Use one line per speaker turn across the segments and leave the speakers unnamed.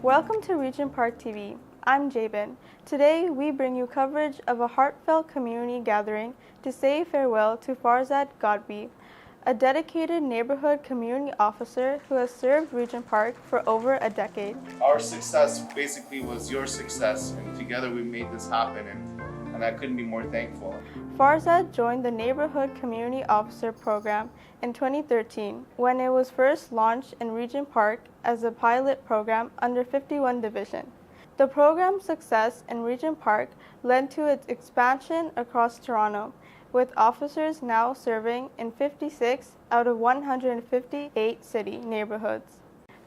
Welcome to Regent Park TV. I'm Jabin. Today we bring you coverage of a heartfelt community gathering to say farewell to Farzad Ghotbi, a dedicated neighborhood community officer who has served Regent Park for over a decade.
Our success basically was your success, and together we made this happen, and I couldn't be more thankful.
Farzad joined the Neighbourhood Community Officer Program in 2013 when it was first launched in Regent Park as a pilot program under 51 Division. The program's success in Regent Park led to its expansion across Toronto, with officers now serving in 56 out of 158 city neighbourhoods.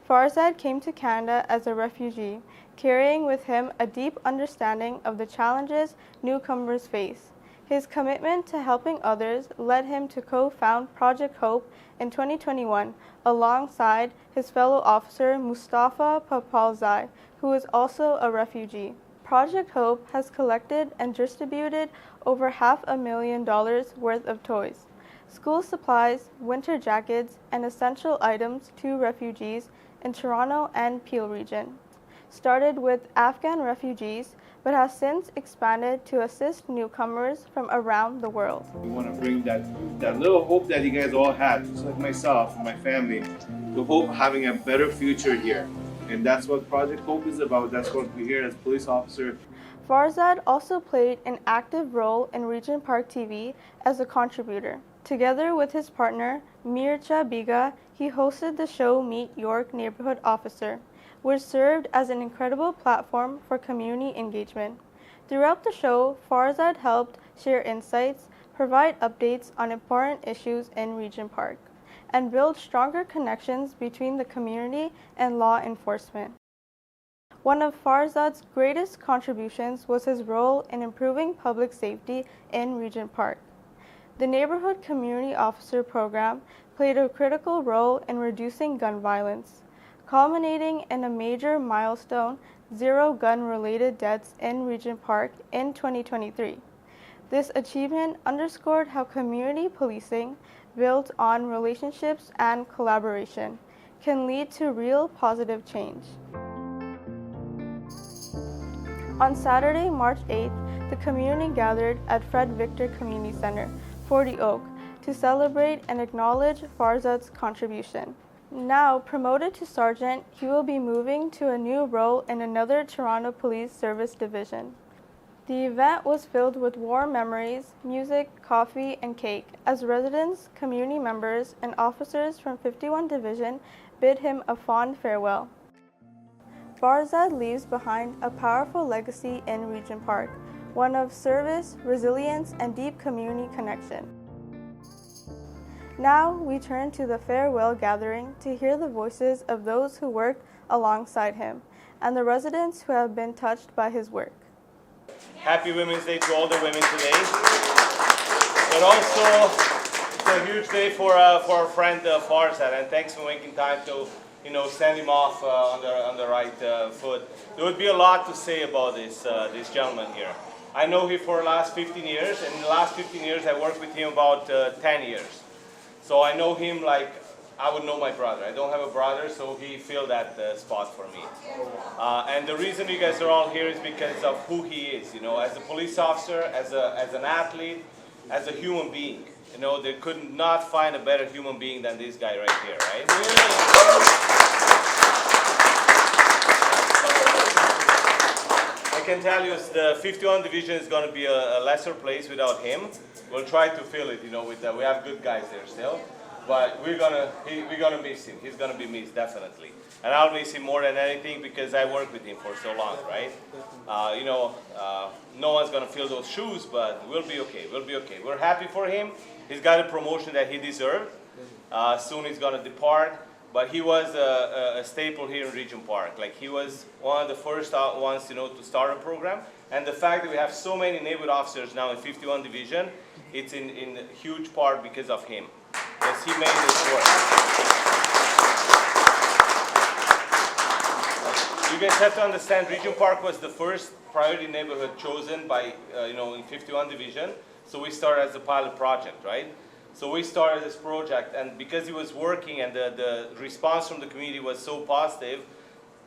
Farzad came to Canada as a refugee, carrying with him a deep understanding of the challenges newcomers face. His commitment to helping others led him to co-found Project Hope in 2021 alongside his fellow officer Mustafa Popalzai, who is also a refugee. Project Hope has collected and distributed over $500,000 worth of toys, school supplies, winter jackets, and essential items to refugees in Toronto and Peel region. Started with Afghan refugees, but has since expanded to assist newcomers from around the world.
We want to bring that little hope that you guys all had, just like myself and my family, the hope of having a better future here. And that's what Project Hope is about. That's what we're here as police officer.
Farzad also played an active role in Regent Park TV as a contributor. Together with his partner, Mircea Biga, he hosted the show Meet Your Neighbourhood Officer, which served as an incredible platform for community engagement. Throughout the show, Farzad helped share insights, provide updates on important issues in Regent Park, and build stronger connections between the community and law enforcement. One of Farzad's greatest contributions was his role in improving public safety in Regent Park. The Neighbourhood Community Officer Program played a critical role in reducing gun violence, culminating in a major milestone, 0 gun-related deaths in Regent Park in 2023. This achievement underscored how community policing, built on relationships and collaboration, can lead to real positive change. On Saturday, March 8th, the community gathered at Fred Victor Community Centre, 40 Oak, to celebrate and acknowledge Farzad's contribution. Now promoted to sergeant, he will be moving to a new role in another Toronto Police Service division. The event was filled with warm memories, music, coffee, and cake, as residents, community members, and officers from 51 Division bid him a fond farewell. Farzad leaves behind a powerful legacy in Regent Park, one of service, resilience, and deep community connection. Now we turn to the farewell gathering to hear the voices of those who worked alongside him and the residents who have been touched by his work.
Happy Women's Day to all the women today. But also, it's a huge day for our friend Farzad, and thanks for making time to send him off on the right foot. There would be a lot to say about this gentleman here. I know him for the last 15 years, and in the last 15 years I worked with him about 10 years. So I know him like I would know my brother. I don't have a brother, so he filled that spot for me. And the reason you guys are all here is because of who he is. As a police officer, as an athlete, as a human being. They could not find a better human being than this guy right here, right? I can tell you the 51 Division is going to be a lesser place without him. We'll try to fill it, we have good guys there still. But we're gonna miss him. He's gonna be missed, definitely. And I'll miss him more than anything because I worked with him for so long, right? No one's gonna fill those shoes, but we'll be okay. We'll be okay. We're happy for him. He's got a promotion that he deserved. Soon he's gonna depart. But he was a staple here in Regent Park. Like he was one of the first ones, to start a program. And the fact that we have so many neighborhood officers now in 51 Division, it's in huge part because of him. Yes, he made this work. You guys have to understand, Regent Park was the first priority neighborhood chosen by, in 51 Division. So we started as a pilot project, right? So we started this project, and because it was working and the response from the community was so positive,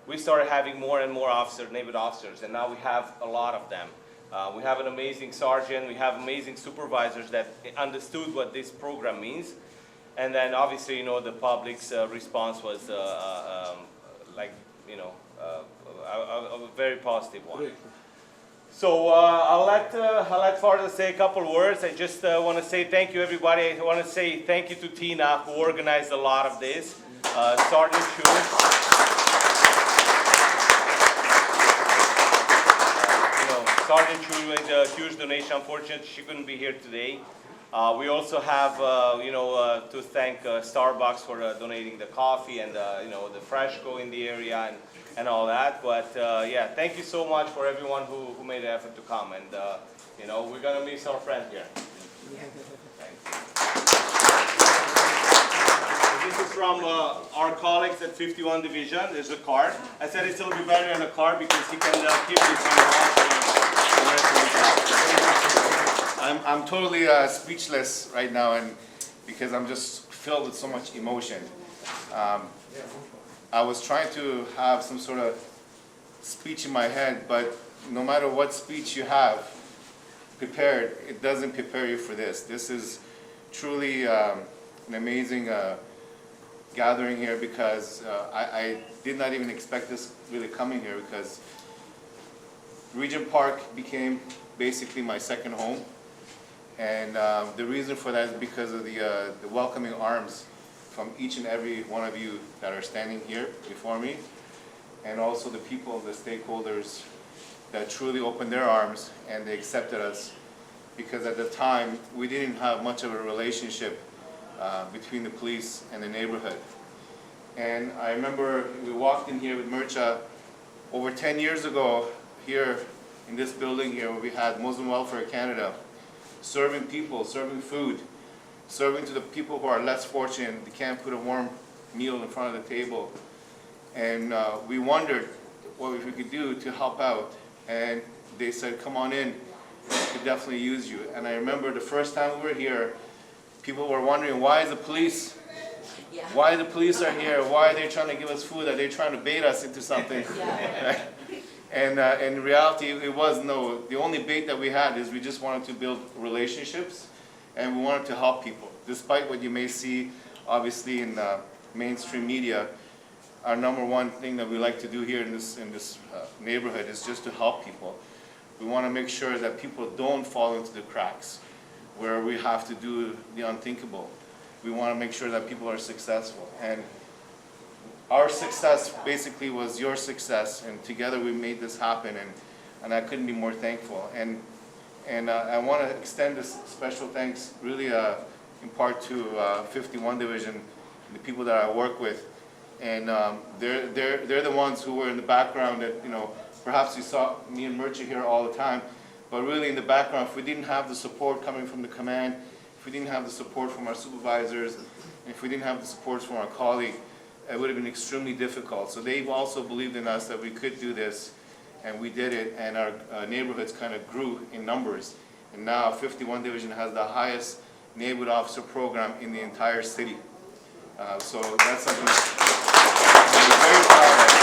we started having more and more neighborhood officers, and now we have a lot of them. We have an amazing sergeant, we have amazing supervisors that understood what this program means. And then obviously, the public's response was a very positive one. So I'll let Farzad say a couple words. I just want to say thank you, everybody. I want to say thank you to Tina, who organized a lot of this. Sergeant Chu. Sergeant Chu made a huge donation. Unfortunately, she couldn't be here today. We also have, to thank Starbucks for donating the coffee and, the Freshco in the area and all that. But yeah, thank you so much for everyone who made the effort to come. And, we're going to miss our friend here. This is from our colleagues at 51 Division. There's a card. I said it'll be better in a card because he can keep this on the rest of the time.
I'm totally speechless right now, and because I'm just filled with so much emotion. I was trying to have some sort of speech in my head, but no matter what speech you have prepared, it doesn't prepare you for this. This is truly an amazing gathering here, because I did not even expect this really coming here, because Regent Park became basically my second home. And the reason for that is because of the welcoming arms from each and every one of you that are standing here before me, and also the people, the stakeholders that truly opened their arms and they accepted us, because at the time we didn't have much of a relationship between the police and the neighborhood. And I remember we walked in here with Mircea over 10 years ago here in this building here, where we had Muslim Welfare Canada, serving people, serving food, serving to the people who are less fortunate. They can't put a warm meal in front of the table. And we wondered what we could do to help out. And they said, come on in, we could definitely use you. And I remember the first time we were here, people were wondering, why is the police? Why the police are here? Why are they trying to give us food? Are they trying to bait us into something? Right? And in reality, it was no. The only bait that we had is we just wanted to build relationships, and we wanted to help people. Despite what you may see, obviously, in mainstream media, our number one thing that we like to do here in this neighborhood is just to help people. We want to make sure that people don't fall into the cracks where we have to do the unthinkable. We want to make sure that people are successful. And our success basically was your success, and together we made this happen, and I couldn't be more thankful. And I want to extend this special thanks really in part to 51 Division, the people that I work with. And they're the ones who were in the background that, perhaps you saw me and Mircea here all the time, but really in the background, if we didn't have the support coming from the command, if we didn't have the support from our supervisors, and if we didn't have the support from our colleague, it would have been extremely difficult. So they've also believed in us that we could do this, and we did it, and our neighborhoods kind of grew in numbers. And now 51 Division has the highest neighborhood officer program in the entire city. So that's something I'm very proud of.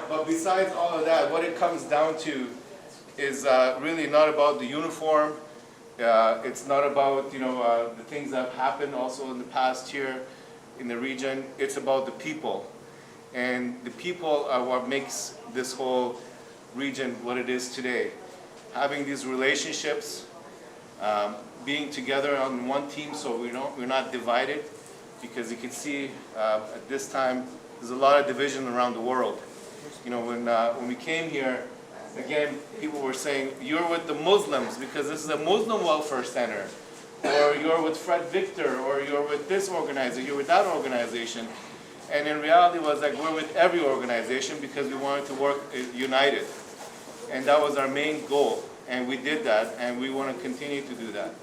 But besides all of that, what it comes down to is really not about the uniform. It's not about the things that have happened also in the past here in the region. It's about the people, and the people are what makes this whole region what it is today. Having these relationships, being together on one team, so we're not divided, because you can see at this time there's a lot of division around the world. When we came here, again, people were saying, you're with the Muslims because this is a Muslim welfare center, or you're with Fred Victor, or you're with this organization, you're with that organization. And in reality, it was like we're with every organization because we wanted to work united. And that was our main goal, and we did that, and we want to continue to do that.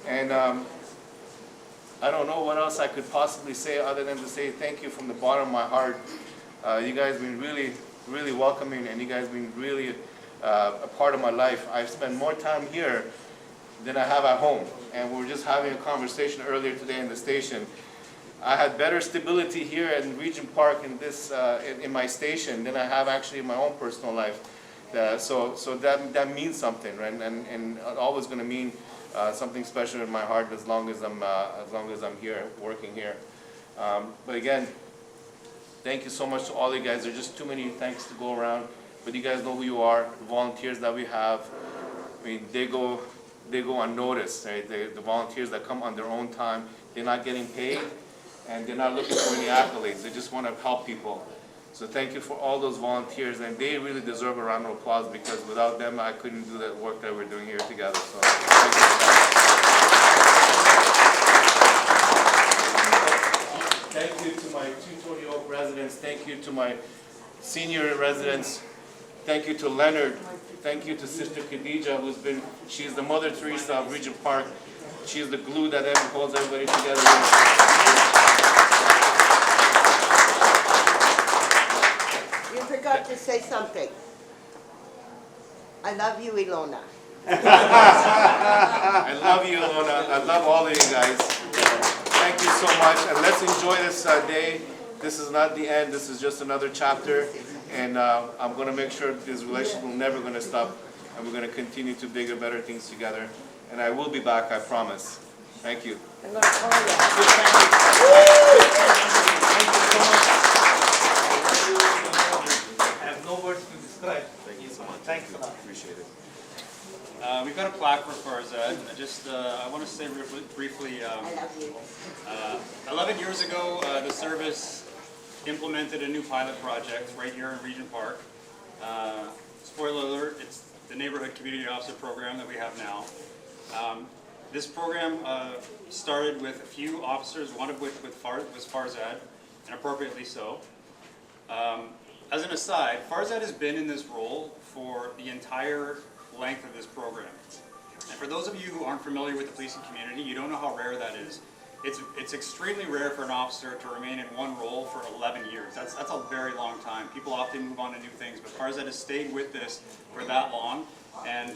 And I don't know what else I could possibly say other than to say thank you from the bottom of my heart. You guys have been really, really welcoming, and you guys have been really a part of my life. I've spent more time here than I have at home, and we were just having a conversation earlier today in the station. I had better stability here in Regent Park in this in my station than I have actually in my own personal life. So that means something, right? And always going to mean something special in my heart as long as I'm here working here. But again, thank you so much to all you guys. There's just too many thanks to go around, but you guys know who you are. The volunteers that we have, I mean, they go unnoticed, right? The volunteers that come on their own time, they're not getting paid, and they're not looking for any accolades. They just want to help people. So thank you for all those volunteers, and they really deserve a round of applause, because without them, I couldn't do the work that we're doing here together. So thank you for that. Thank you to my 220 Oak residents. Thank you to my senior residents. Thank you to Leonard. Thank you to Sister Khadija, she's the Mother Teresa of Regent Park. She's the glue that holds everybody together.
You forgot to say something. I love you, Ilona.
I love you, Ilona. I love all of you guys. Thank you so much, and let's enjoy this day. This is not the end. This is just another chapter, and I'm going to make sure this relationship will never going to stop, and we're going to continue to bigger, better things together. And I will be back, I promise. Thank you.
I'm going to call you.
Thank you so much.
I have no words to describe.
Thank you so much.
Thanks a lot.
Appreciate it.
We've got a plaque for Farzad. I want to say briefly,
I love you.
11 years ago, the service implemented a new pilot project right here in Regent Park. Spoiler alert, it's the Neighbourhood Community Officer Program that we have now. This program started with a few officers, one of which was Farzad, and appropriately so. As an aside, Farzad has been in this role for the entire length of this program. And for those of you who aren't familiar with the policing community, you don't know how rare that is. It's extremely rare for an officer to remain in one role for 11 years. That's a very long time. People often move on to new things, but Farzad has stayed with this for that long. And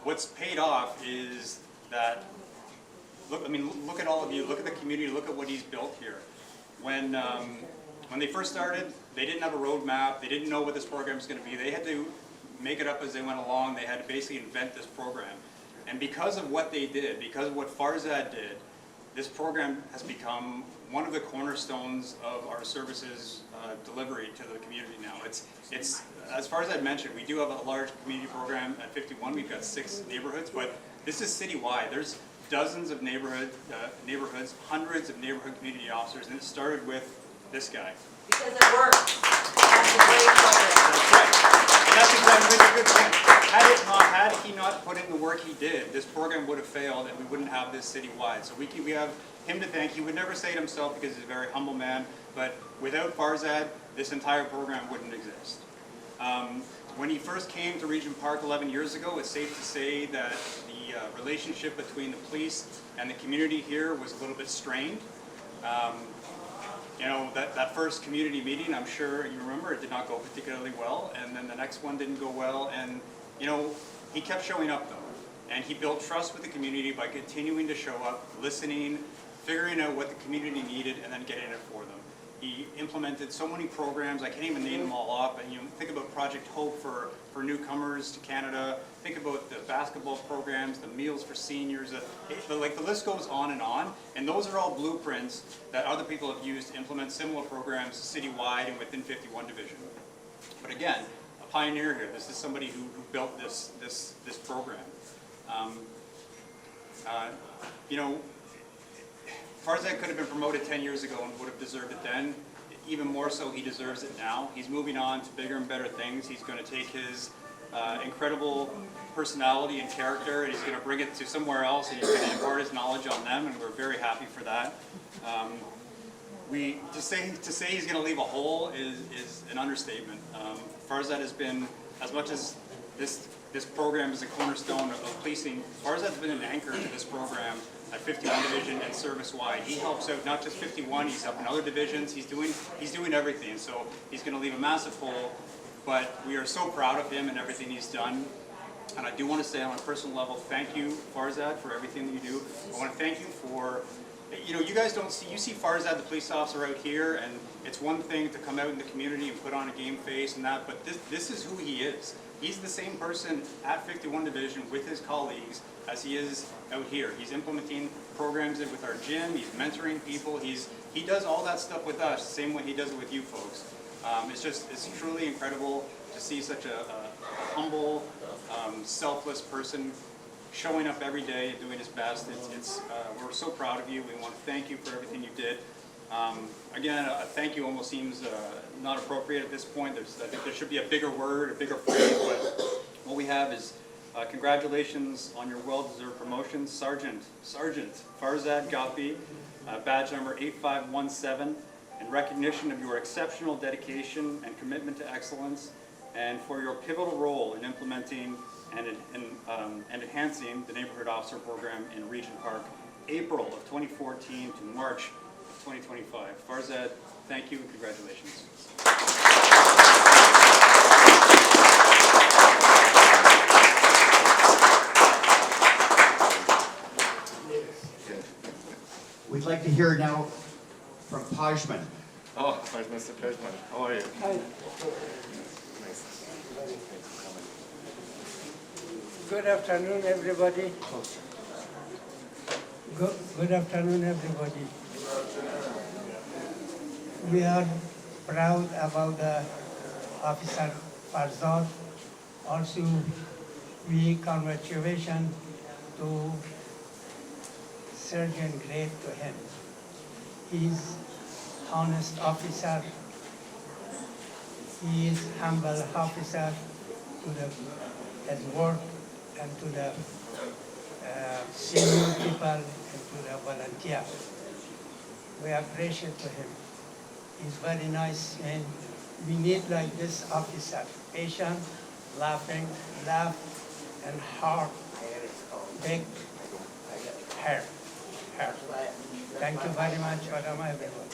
what's paid off is that, look at all of you, look at the community, look at what he's built here. When they first started, they didn't have a roadmap, they didn't know what this program was going to be. They had to make it up as they went along. They had to basically invent this program. And because of what they did, because of what Farzad did, this program has become one of the cornerstones of our services delivery to the community now. It's as far as I mentioned, we do have a large community program at 51. We've got 6 neighborhoods, but this is citywide. There's dozens of neighborhoods, hundreds of neighborhood community officers, and it started with this guy.
Because it works. That's a great program.
That's right. And that's exactly a good point. Had he not put in the work he did, this program would have failed and we wouldn't have this citywide. So we have him to thank. He would never say it himself because he's a very humble man, but without Farzad, this entire program wouldn't exist. When he first came to Regent Park 11 years ago, it's safe to say that the relationship between the police and the community here was a little bit strained. You know, that first community meeting, I'm sure you remember, it did not go particularly well, and then the next one didn't go well, and you know, he kept showing up though, and he built trust with the community by continuing to show up, listening, figuring out what the community needed, and then getting it for them. He implemented so many programs, I can't even name them all off, and you think about Project Hope for newcomers to Canada, think about the basketball programs, the meals for seniors, the list goes on, and those are all blueprints that other people have used to implement similar programs citywide and within 51 Division. But again, a pioneer here. This is somebody who built this program. You know, Farzad could have been promoted 10 years ago and would have deserved it then. Even more so, he deserves it now. He's moving on to bigger and better things. He's going to take his incredible personality and character, and he's going to bring it to somewhere else, and he's going to impart his knowledge on them, and we're very happy for that. To say he's going to leave a hole is an understatement. Farzad has been, as much as this program is a cornerstone of policing, Farzad's been an anchor to this program at 51 Division and service-wide. He helps out not just 51, he's helping other divisions, he's doing everything, so he's going to leave a massive hole, but we are so proud of him and everything he's done. And I do want to say on a personal level, thank you, Farzad, for everything that you do. I want to thank you for you know, you guys don't see, you see Farzad, the police officer, out here, and it's one thing to come out in the community and put on a game face and that, but this is who he is. He's the same person at 51 Division with his colleagues as he is out here. He's implementing programs with our gym, he's mentoring people, he does all that stuff with us, the same way he does it with you folks. It's truly incredible to see such a humble, selfless person showing up every day and doing his best. We're so proud of you. We want to thank you for everything you did. Again, a thank you almost seems not appropriate at this point. I think there should be a bigger word, a bigger phrase, but what we have is congratulations on your well-deserved promotion. Sergeant Farzad Ghotbi, badge number 8517, in recognition of your exceptional dedication and commitment to excellence, and for your pivotal role in implementing and enhancing the Neighborhood Officer Program in Regent Park, April of 2014 to March of 2025. Farzad, thank you and congratulations.
We'd like to hear now from Pajman.
Oh, Mr. Pejman, how are you?
Hi.
Nice.
Good afternoon, everybody. Good afternoon, everybody. We are proud about the Officer Farzad. Also, we congratulations to Sergeant Grade to him. He's honest officer. He is humble officer to his work and to the senior people and to the volunteers. We appreciate to him. He's very nice, and we need like this officer, patient, laughing, laugh, and heart, big heart. Thank you very much, Madam, everyone.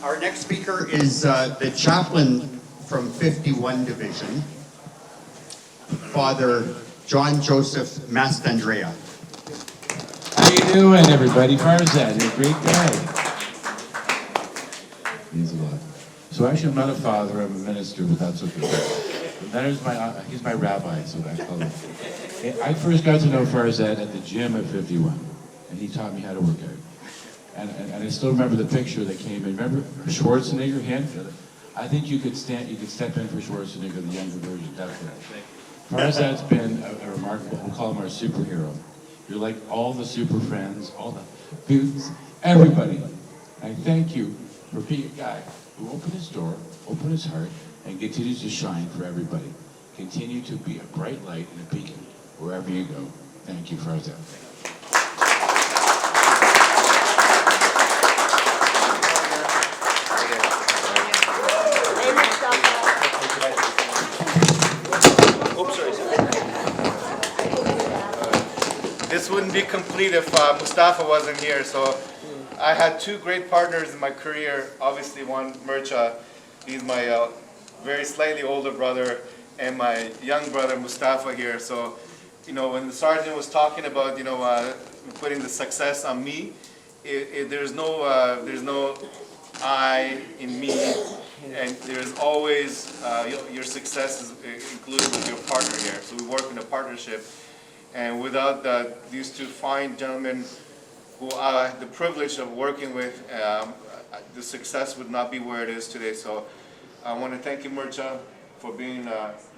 Our next speaker is the chaplain from 51 Division, Father John Joseph Mastandrea.
How you doing, everybody? Farzad, you're a great guy. Means a lot. So actually, I'm not a father, I'm a minister, but that's okay. He's my rabbi, so I call him. I first got to know Farzad at the gym at 51, and he taught me how to work out. And I still remember the picture that came in. Remember Schwarzenegger, him? I think you could step in for Schwarzenegger, the younger version, definitely. Farzad's been a remarkable, we'll call him our superhero. You're like all the super friends, all the boots, everybody. I thank you for being a guy who opened his door, opened his heart, and continues to shine for everybody. Continue to be a bright light and a beacon wherever you go. Thank you, Farzad.
This wouldn't be complete if Mustafa wasn't here. So I had two great partners in my career. Obviously, one, Mircea. He's my very slightly older brother, and my young brother, Mustafa, here. So, you know, when the sergeant was talking about, you know, putting the success on me, there's no I in me, and there's always your success is included with your partner here. So we work in a partnership. And without these two fine gentlemen who I had the privilege of working with, the success would not be where it is today. So I want to thank you, Mircea, for being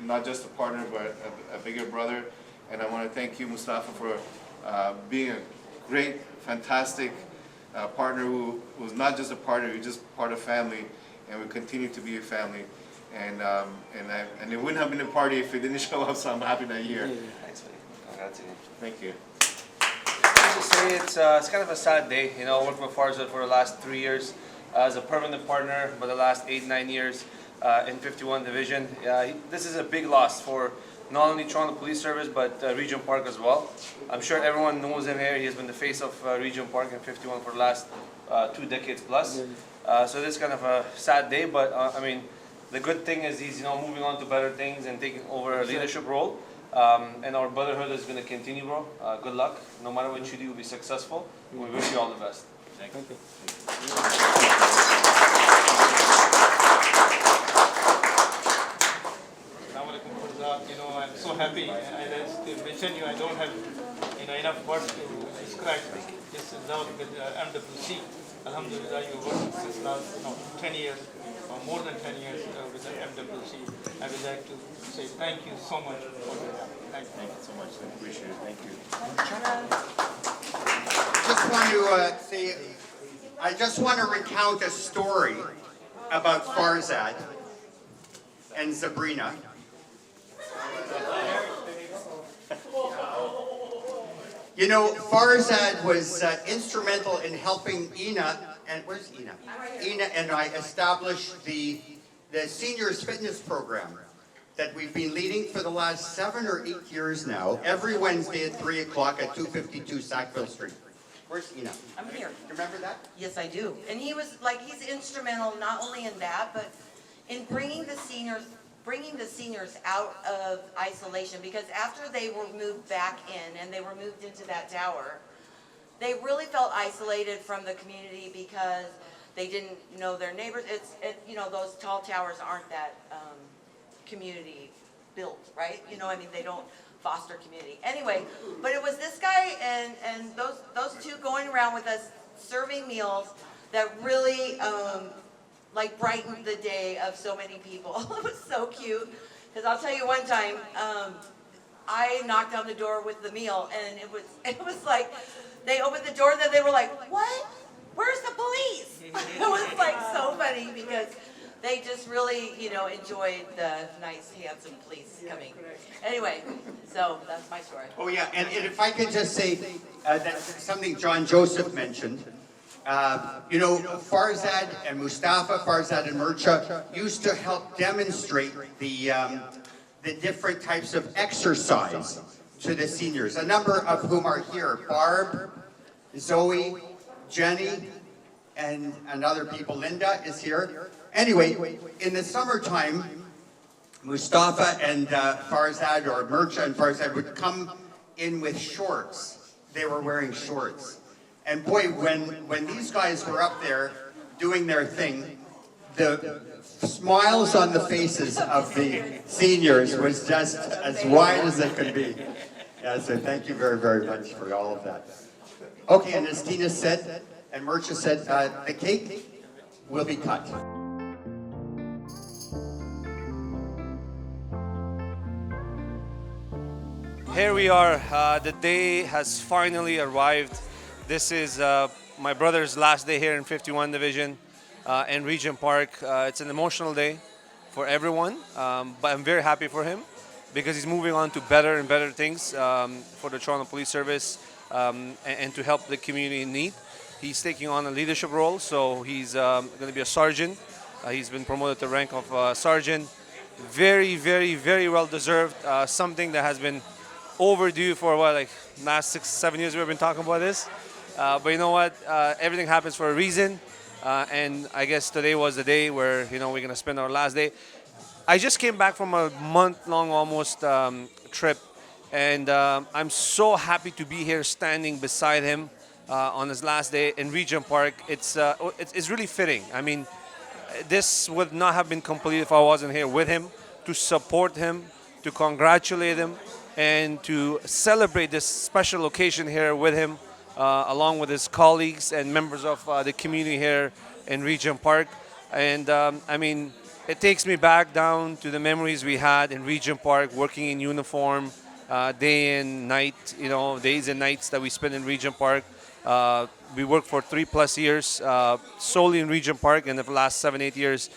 not just a partner, but a bigger brother. And I want to thank you, Mustafa, for being a great, fantastic partner who was not just a partner, you're just part of family, and we continue to be a family. And it wouldn't have been a party if it didn't show up, so I'm happy that you're here. Thank you.
I just say it's kind of a sad day, you know, working with Farzad for the last 3 years as a permanent partner, but the last 8-9 years in 51 Division. This is a big loss for not only Toronto Police Service, but Regent Park as well. I'm sure everyone knows him here. He has been the face of Regent Park in 51 for the last 2 decades plus. So this is kind of a sad day, but I mean, the good thing is he's moving on to better things and taking over a leadership role. And our brotherhood is going to continue, bro. Good luck. No matter what you do, you'll be successful. We wish you all the best. Thank you.
I'm so happy. I mention you, I don't have enough words to describe this result with MWC. Alhamdulillah, you worked since last 10 years, or more than 10 years with the MWC. I would like to say thank you so much for your help. Thank you.
Thank you so much. I appreciate it. Thank you.
I just want to recount a story about Farzad and Sabrina. You know, Farzad was instrumental in helping Ina, and where's Ina? Ina and I establish the seniors fitness program that we've been leading for the last 7 or 8 years now, every Wednesday at 3 o'clock at 252 Sackville Street. Where's Ina?
I'm here.
You remember that?
Yes, I do. And he's instrumental not only in that, but in bringing the seniors out of isolation, because after they were moved back in and they were moved into that tower, they really felt isolated from the community because they didn't know their neighbors. Those tall towers aren't that community built, right? They don't foster community. Anyway, but it was this guy and those two going around with us serving meals that really brightened the day of so many people. It was so cute. Because I'll tell you one time, I knocked on the door with the meal, and it was like, they opened the door, and then they were like, what? Where's the police? It was so funny because they just really, enjoyed the nice, handsome police coming. Anyway, so that's my story.
Oh yeah, and if I could just say that something John Joseph mentioned. Farzad and Mustafa, Farzad and Mircea used to help demonstrate the different types of exercise to the seniors, a number of whom are here. Barb, Zoe, Jenny, and other people. Linda is here. Anyway, in the summertime, Mustafa and Farzad, or Mircea and Farzad, would come in with shorts. They were wearing shorts. And boy, when these guys were up there doing their thing, the smiles on the faces of the seniors was just as wide as it could be. Yeah, so thank you very, very much for all of that. Okay, and as Tina said, and Mircea said, the cake will be cut.
Here we are. The day has finally arrived. This is my brother's last day here in 51 Division in Regent Park. It's an emotional day for everyone, but I'm very happy for him because he's moving on to better and better things for the Toronto Police Service and to help the community in need. He's taking on a leadership role, so he's going to be a sergeant. He's been promoted to the rank of sergeant. Very, very, very well deserved. Something that has been overdue for last 6-7 years we've been talking about this. But you know what? Everything happens for a reason. And I guess today was the day where, we're going to spend our last day. I just came back from a month-long almost trip. And I'm so happy to be here standing beside him on his last day in Regent Park. It's really fitting. I mean, this would not have been complete if I wasn't here with him to support him, to congratulate him, and to celebrate this special occasion here with him, along with his colleagues and members of the community here in Regent Park. And I mean, it takes me back down to the memories we had in Regent Park, working in uniform, day and night, days and nights that we spent in Regent Park. We worked for 3+ years solely in Regent Park, and the last 7-8 years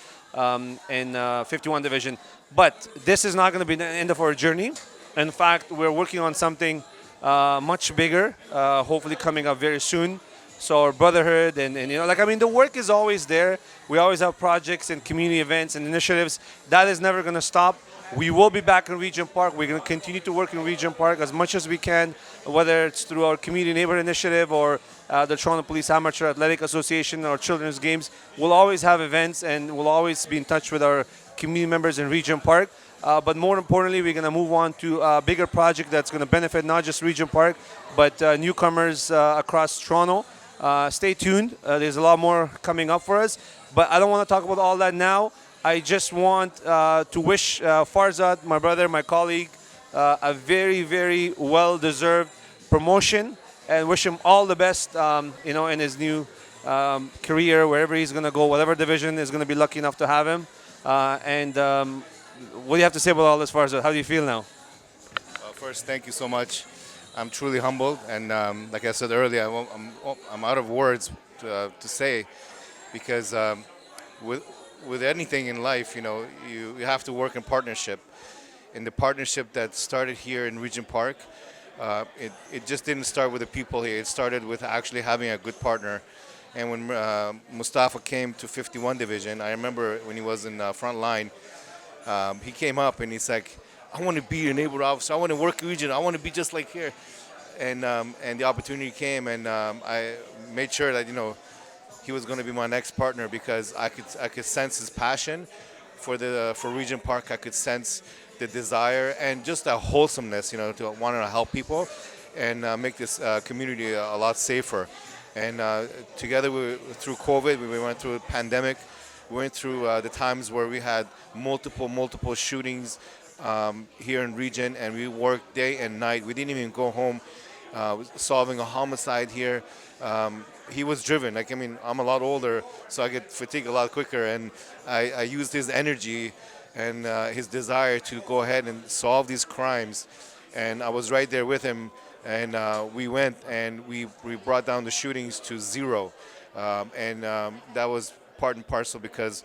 in 51 Division. But this is not going to be the end of our journey. In fact, we're working on something much bigger, hopefully coming up very soon. So our brotherhood and the work is always there. We always have projects and community events and initiatives. That is never going to stop. We will be back in Regent Park. We're going to continue to work in Regent Park as much as we can, whether it's through our Community Neighborhood Initiative or the Toronto Police Amateur Athletic Association or Children's Games. We'll always have events, and we'll always be in touch with our
community members in Regent Park. But more importantly, we're going to move on to a bigger project that's going to benefit not just Regent Park, but newcomers across Toronto. Stay tuned. There's a lot more coming up for us. But I don't want to talk about all that now. I just want to wish Farzad, my brother, my colleague, a very, very well-deserved promotion, and wish him all the best, in his new career, wherever he's going to go, whatever division is going to be lucky enough to have him. What do you have to say about all this, Farzad? How do you feel now?
First, thank you so much. I'm truly humbled, and like I said earlier, I'm out of words to say, because with anything in life, you have to work in partnership. And the partnership that started here in Regent Park, it just didn't start with the people here. It started with actually having a good partner. And when Mustafa came to 51 Division, I remember when he was in front line, he came up and he's like, I want to be your neighborhood officer. I want to work in region. I want to be just like here. And the opportunity came, and I made sure that he was going to be my next partner, because I could sense his passion for Regent Park. I could sense the desire and just the wholesomeness, to want to help people and make this community a lot safer. And together, through COVID, we went through a pandemic. We went through the times where we had multiple shootings here in Region, and we worked day and night. We didn't even go home solving a homicide here. He was driven. I'm a lot older, so I get fatigued a lot quicker, and I used his energy and his desire to go ahead and solve these crimes. And I was right there with him, and we went and we brought down the shootings to zero. That was part and parcel because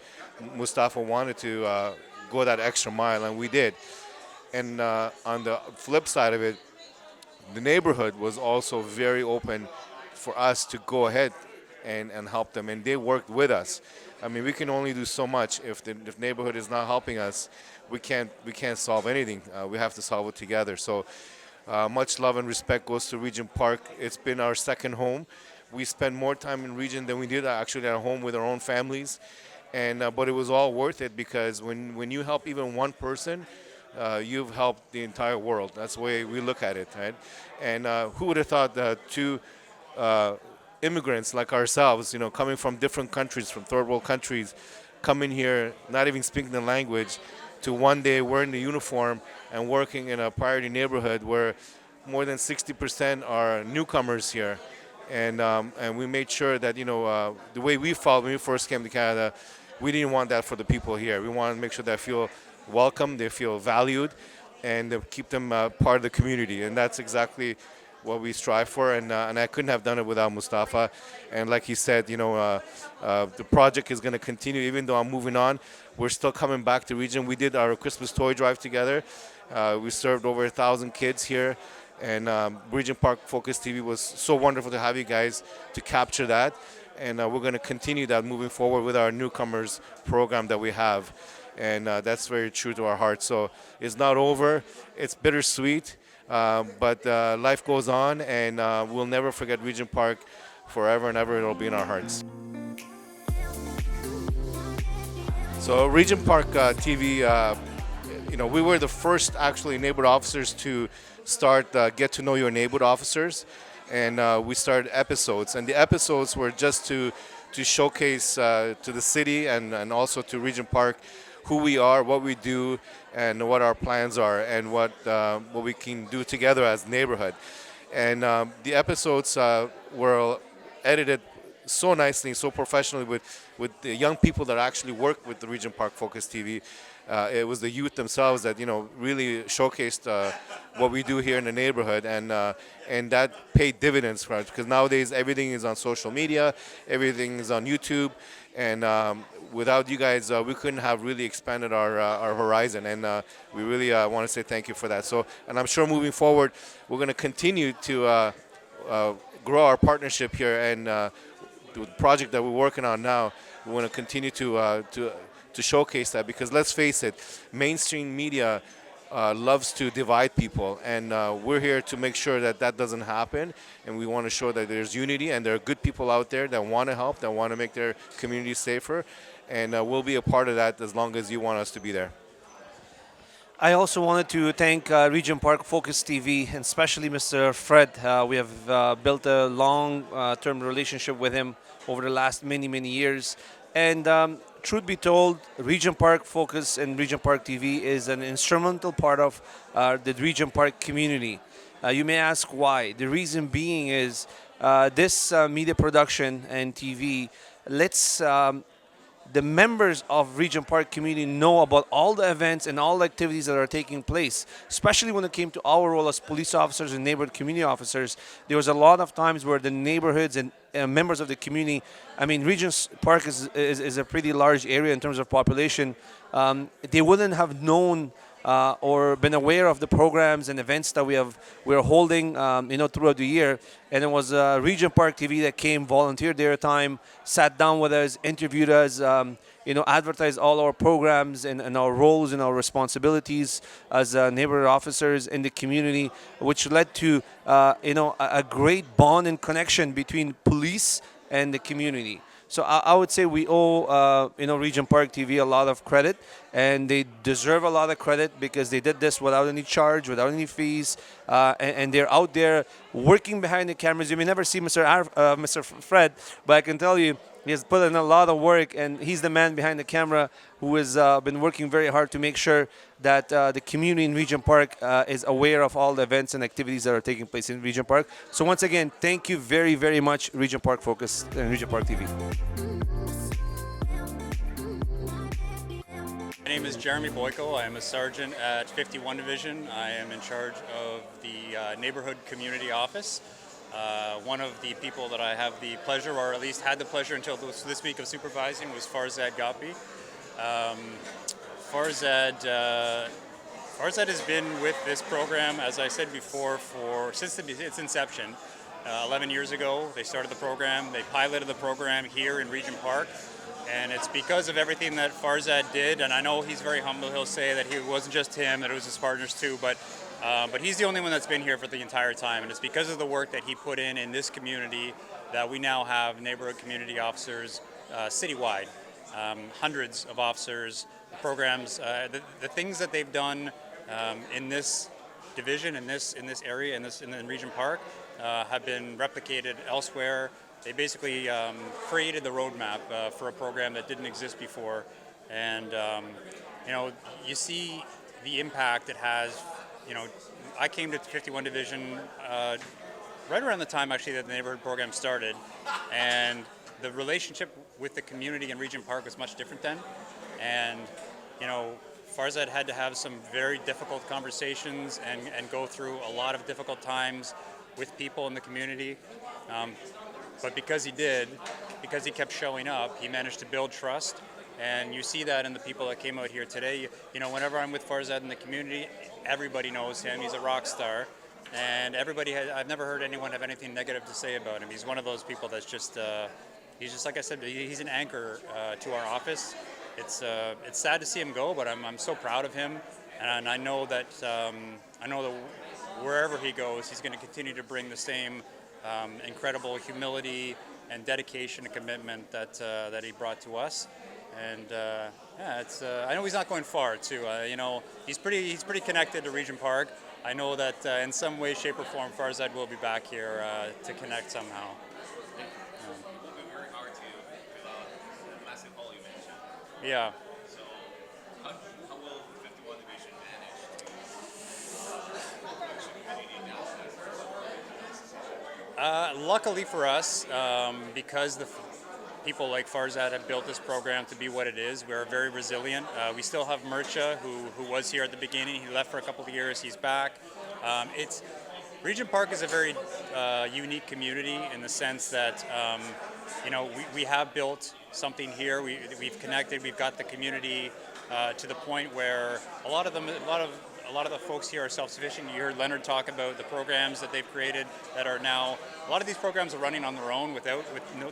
Mustafa wanted to go that extra mile, and we did. And on the flip side of it, the neighborhood was also very open for us to go ahead and help them, and they worked with us. We can only do so much. If the neighborhood is not helping us, we can't solve anything. We have to solve it together. So much love and respect goes to Regent Park. It's been our second home. We spend more time in Region than we did actually at home with our own families, but it was all worth it, because when you help even one person, you've helped the entire world. That's the way we look at it, right? And who would have thought that two immigrants like ourselves, coming from different countries, from third world countries, coming here, not even speaking the language, to one day wearing the uniform and working in a priority neighborhood where more than 60% are newcomers here. And we made sure that, the way we felt when we first came to Canada, we didn't want that for the people here. We wanted to make sure they feel welcome, they feel valued, and to keep them part of the community. And that's exactly what we strive for, and I couldn't have done it without Mustafa. And like he said, the project is going to continue. Even though I'm moving on, we're still coming back to Region. We did our Christmas toy drive together. We served over 1,000 kids here, and Regent Park Focus TV was so wonderful to have you guys to capture that. And we're going to continue that moving forward with our newcomers program that we have. And that's very true to our heart. So it's not over. It's bittersweet. But life goes on, and we'll never forget Regent Park forever and ever. It'll be in our hearts. So Regent Park TV, we were the first actually neighborhood officers to start Get to Know Your Neighborhood Officers, and we started episodes. And the episodes were just to showcase to the city and also to Regent Park who we are, what we do, and what our plans are, and what we can do together as neighborhood. And the episodes were edited so nicely, so professionally with the young people that actually work with the Regent Park Focus TV. It was the youth themselves that really showcased what we do here in the neighborhood, and that paid dividends for us, because nowadays everything is on social media, everything is on YouTube, and without you guys, we couldn't have really expanded our horizon, and we really want to say thank you for that. So, and I'm sure moving forward, we're going to continue to grow our partnership here, and the project that we're working on now, we want to continue to showcase that, because let's face it, mainstream media loves to divide people, and we're here to make sure that that doesn't happen, and we want to show that there's unity, and there are good people out there that want to help, that want to make their community safer, and we'll be a part of that as long as you want us to be there.
I also wanted to thank Regent Park Focus TV, and especially Mr. Fred. We have built a long-term relationship with him over the last many, many years. And truth be told, Regent Park Focus and Regent Park TV is an instrumental part of the Regent Park community. You may ask why. The reason being is this media production and TV lets the members of Regent Park community know about all the events and all the activities that are taking place, especially when it came to our role as police officers and neighborhood community officers. There was a lot of times where the neighborhoods and members of the community, I mean, Regent Park is a pretty large area in terms of population. They wouldn't have known or been aware of the programs and events that we're holding, throughout the year. And it was Regent Park TV that came, volunteered their time, sat down with us, interviewed us, advertised all our programs and our roles and our responsibilities as neighborhood officers in the community, which led to a great bond and connection between police and the community. So I would say we owe Regent Park TV a lot of credit, and they deserve a lot of credit because they did this without any charge, without any fees, and they're out there working behind the cameras. You may never see Mr. Fred, but I can tell you he has put in a lot of work, and he's the man behind the camera who has been working very hard to make sure that the community in Regent Park is aware of all the events and activities that are taking place in Regent Park. So once again, thank you very, very much, Regent Park Focus and Regent Park TV.
My name is Jeremy Boyko. I am a sergeant at 51 Division. I am in charge of the Neighborhood Community Office. One of the people that I have the pleasure, or at least had the pleasure until this week, of supervising was Farzad Ghotbi. Farzad has been with this program, as I said before, since its inception. 11 years ago, they started the program. They piloted the program here in Regent Park. And it's because of everything that Farzad did, and I know he's very humble. He'll say that it wasn't just him, that it was his partners too, but he's the only one that's been here for the entire time. And it's because of the work that he put in this community that we now have neighborhood community officers citywide. Hundreds of officers, programs, the things that they've done in this division, in this area, in Regent Park, have been replicated elsewhere. They basically created the roadmap for a program that didn't exist before, and you see the impact it has. I came to 51 Division right around the time actually that the neighborhood program started, and the relationship with the community in Regent Park was much different then. And Farzad had to have some very difficult conversations and go through a lot of difficult times with people in the community. But because he kept showing up, he managed to build trust. And you see that in the people that came out here today. Whenever I'm with Farzad in the community, everybody knows him. He's a rock star. And I've never heard anyone have anything negative to say about him. He's one of those people that's just, like I said, he's an anchor to our office. It's sad to see him go, but I'm so proud of him. And I know that wherever he goes, he's going to continue to bring the same incredible humility and dedication and commitment that he brought to us. And I know he's not going far too. He's pretty connected to Regent Park. I know that in some way, shape, or form, Farzad will be back here to connect somehow. Yeah.
So, how will 51 Division manage?
Luckily for us, because the people like Farzad have built this program to be what it is, we're very resilient. We still have Mircea, who was here at the beginning. He left for a couple of years. He's back. Regent Park is a very unique community in the sense that we have built something here. We've connected. We've got the community to the point where a lot of the folks here are self-sufficient. You heard Leonard talk about the programs that they've created that are now, a lot of these programs are running on their own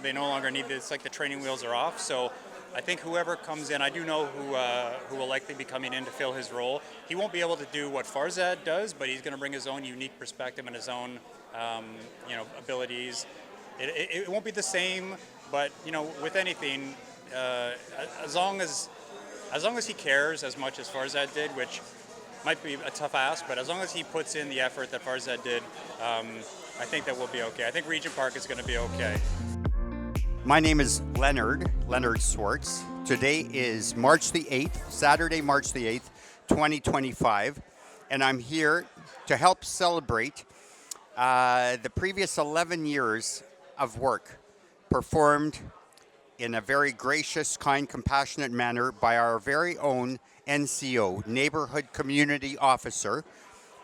they no longer need this, like the training wheels are off. So I think whoever comes in, I do know who will likely be coming in to fill his role. He won't be able to do what Farzad does, but he's going to bring his own unique perspective and his own abilities. It won't be the same, but with anything, as long as he cares as much as Farzad did, which might be a tough ask, but as long as he puts in the effort that Farzad did, I think that we'll be okay. I think Regent Park is going to be okay.
My name is Leonard Swartz. Today is March the 8th, Saturday, March the 8th, 2025, and I'm here to help celebrate the previous 11 years of work performed in a very gracious, kind, compassionate manner by our very own NCO, Neighbourhood Community Officer,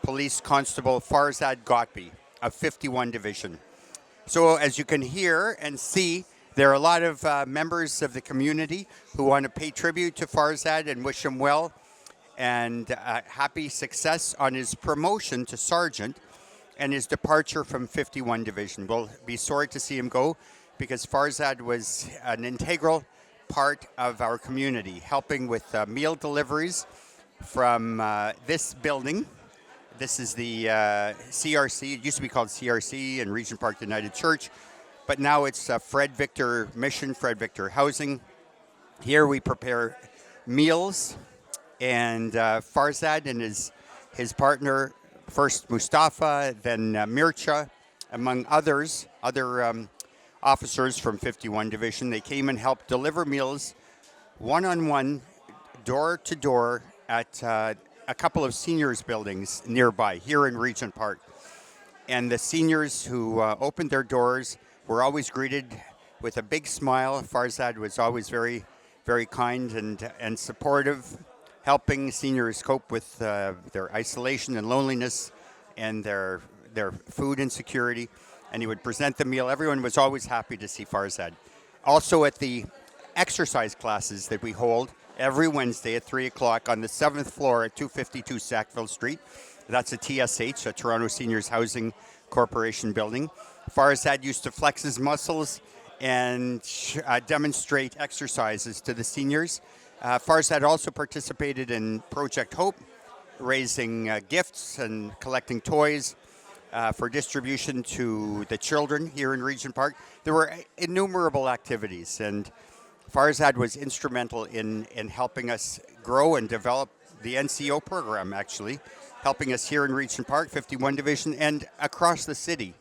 Police Constable Farzad Ghotbi of 51 Division. So as you can hear and see, there are a lot of members of the community who want to pay tribute to Farzad and wish him well and happy success on his promotion to sergeant and his departure from 51 Division. We'll be sorry to see him go because Farzad was an integral part of our community, helping with meal deliveries from this building. This is the CRC. It used to be called CRC and Regent Park United Church, but now it's Fred Victor Mission, Fred Victor Housing. Here we prepare meals, and Farzad and his partner, first Mustafa, then Mircea, among other officers from 51 Division. They came and helped deliver meals one-on-one, door-to-door at a couple of seniors buildings nearby here in Regent Park. And the seniors who opened their doors were always greeted with a big smile. Farzad was always very, very kind and supportive, helping seniors cope with their isolation and loneliness and their food insecurity. And he would present the meal. Everyone was always happy to see Farzad. Also at the exercise classes that we hold every Wednesday at 3 o'clock on the 7th floor at 252 Sackville Street. That's a TSH, a Toronto Seniors Housing Corporation building. Farzad used to flex his muscles and demonstrate exercises to the seniors. Farzad also participated in Project Hope, raising gifts and collecting toys for distribution to the children here in Regent Park. There were innumerable activities, and Farzad was instrumental in helping us grow and develop the NCO program, actually, helping us here in Regent Park, 51 Division, and across the city.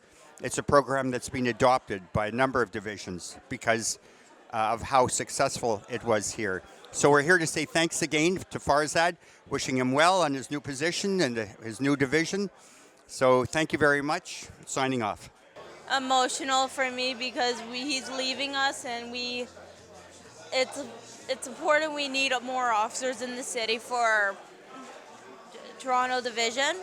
It's a program that's been adopted by a number of divisions because of how successful it was here. So we're here to say thanks again to Farzad, wishing him well on his new position and his new division. So thank you very much. Signing off.
Emotional for me because he's leaving us, and it's important. We need more officers in the city for Toronto Division,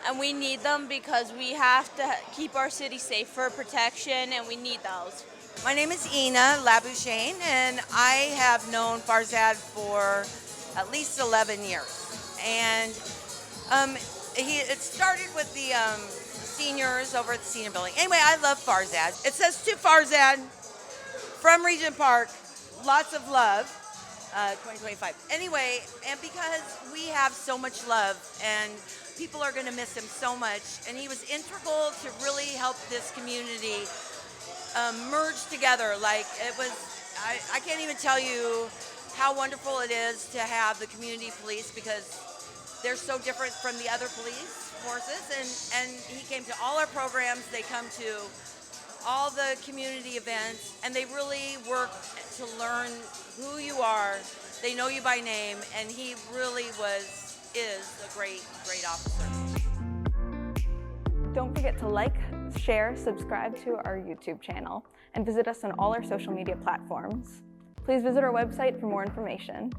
and we need them because we have to keep our city safe for protection, and we need those.
My name is Ina Labuschagne, and I have known Farzad for at least 11 years. And it started with the seniors over at the senior building. Anyway, I love Farzad. It says to Farzad, from Regent Park, lots of love, 2025. Anyway, and because we have so much love and people are going to miss him so much, and he was integral to really help this community merge together. Like, it was, I can't even tell you how wonderful it is to have the community police, because they're so different from the other police forces, and he came to all our programs. They come to all the community events, and they really work to learn who you are. They know you by name, and he really is a great officer.
Don't forget to like, share, subscribe to our YouTube channel, and visit us on all our social media platforms. Please visit our website for more information.